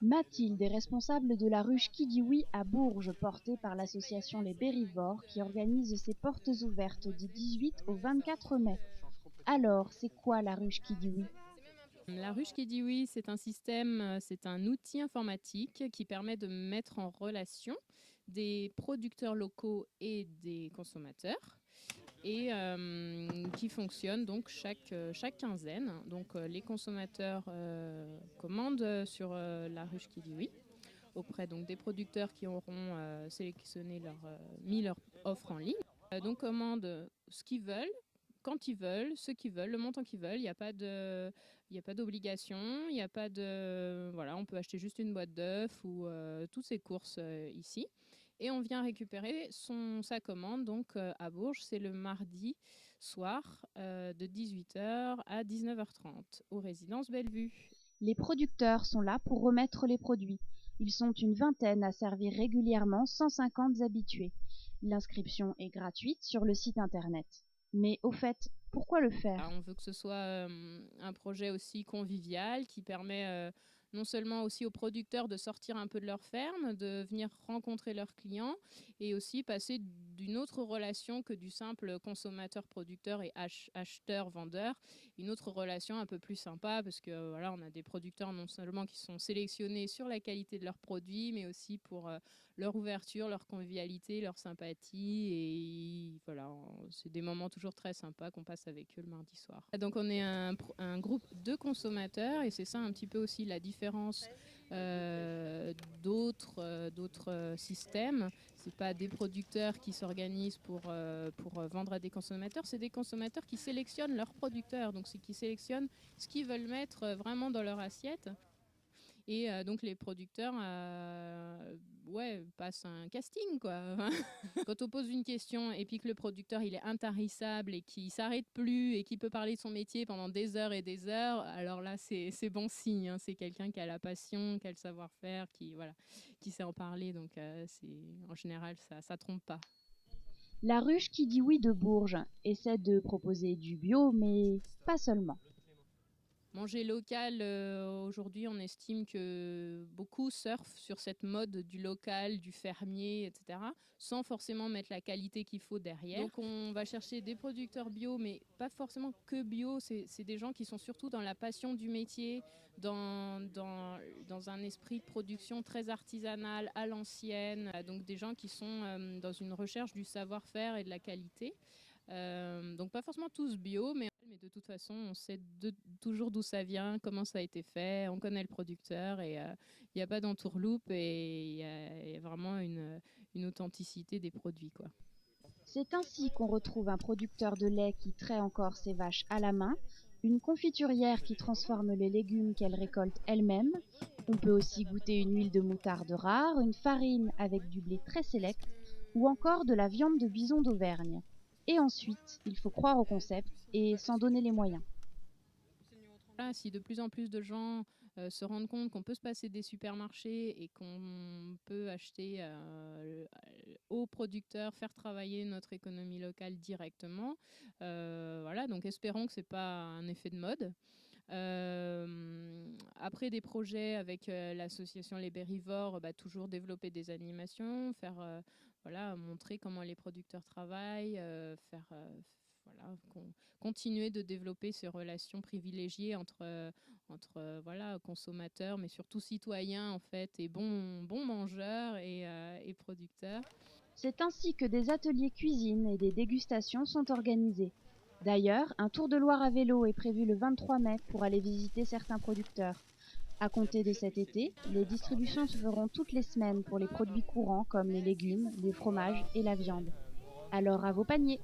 Mathilde est responsable de la ruche Qui dit oui à Bourges, portée par l'association Les Bérivores, qui organise ses portes ouvertes du 18 au 24 mai. Alors, c'est quoi la ruche Qui dit oui ? La ruche qui dit oui, c'est un système, c'est un outil informatique qui permet de mettre en relation des producteurs locaux et des consommateurs et qui fonctionne donc chaque quinzaine. Donc les consommateurs commandent sur la ruche qui dit oui auprès donc, des producteurs qui auront sélectionné mis leur offre en ligne. Donc commandent ce qu'ils veulent, quand ils veulent, ce qu'ils veulent, le montant qu'ils veulent. Il n'y a pas d'obligation, il n'y a pas de... Voilà, on peut acheter juste une boîte d'œufs ou toutes ces courses ici. Et on vient récupérer sa commande donc à Bourges. C'est le mardi soir de 18h à 19h30 aux résidences Bellevue. Les producteurs sont là pour remettre les produits. Ils sont une vingtaine à servir régulièrement 150 habitués. L'inscription est gratuite sur le site internet. Mais au fait, pourquoi le faire ? On veut que ce soit un projet aussi convivial qui permet non seulement aussi aux producteurs de sortir un peu de leur ferme, de venir rencontrer leurs clients et aussi passer d'une autre relation que du simple consommateur-producteur et acheteur-vendeur, une autre relation un peu plus sympa parce que voilà, on a des producteurs non seulement qui sont sélectionnés sur la qualité de leurs produits, mais aussi pour leur ouverture, leur convivialité, leur sympathie et voilà, c'est des moments toujours très sympas qu'on passe avec eux le mardi soir. Donc on est un groupe de consommateurs et c'est ça un petit peu aussi la différence d'autres systèmes. C'est pas des producteurs qui s'organisent pour vendre à des consommateurs, c'est des consommateurs qui sélectionnent leurs producteurs, donc c'est qui sélectionnent ce qu'ils veulent mettre vraiment dans leur assiette. Et donc les producteurs passent un casting quoi. Quand on pose une question et puis que le producteur il est intarissable et qu'il s'arrête plus et qu'il peut parler de son métier pendant des heures et des heures, alors là c'est bon signe, hein. C'est quelqu'un qui a la passion, qui a le savoir-faire, qui sait en parler, donc en général ça trompe pas. La ruche Qui dit oui de Bourges essaie de proposer du bio, mais pas seulement. Manger local, aujourd'hui, on estime que beaucoup surfent sur cette mode du local, du fermier, etc., sans forcément mettre la qualité qu'il faut derrière. Donc, on va chercher des producteurs bio, mais pas forcément que bio. C'est des gens qui sont surtout dans la passion du métier, dans un esprit de production très artisanal, à l'ancienne. Donc, des gens qui sont dans une recherche du savoir-faire et de la qualité. Donc pas forcément tous bio, mais de toute façon, on sait toujours d'où ça vient, comment ça a été fait, on connaît le producteur et il n'y a pas d'entourloupe et il y a vraiment une authenticité des produits, quoi. C'est ainsi qu'on retrouve un producteur de lait qui traite encore ses vaches à la main, une confiturière qui transforme les légumes qu'elle récolte elle-même. On peut aussi goûter une huile de moutarde rare, une farine avec du blé très sélect ou encore de la viande de bison d'Auvergne. Et ensuite, il faut croire au concept et s'en donner les moyens. Voilà, si de plus en plus de gens se rendent compte qu'on peut se passer des supermarchés et qu'on peut acheter aux producteurs, faire travailler notre économie locale directement, voilà, donc espérons que ce n'est pas un effet de mode. Après des projets avec l'association Les Bérivores, toujours développer des animations, voilà, montrer comment les producteurs travaillent, voilà, continuer de développer ces relations privilégiées entre voilà, consommateurs, mais surtout citoyens en fait, et bons mangeurs et producteurs. C'est ainsi que des ateliers cuisine et des dégustations sont organisés. D'ailleurs, un tour de Loire à vélo est prévu le 23 mai pour aller visiter certains producteurs. À compter de cet été, les distributions se feront toutes les semaines pour les produits courants comme les légumes, les fromages et la viande. Alors à vos paniers!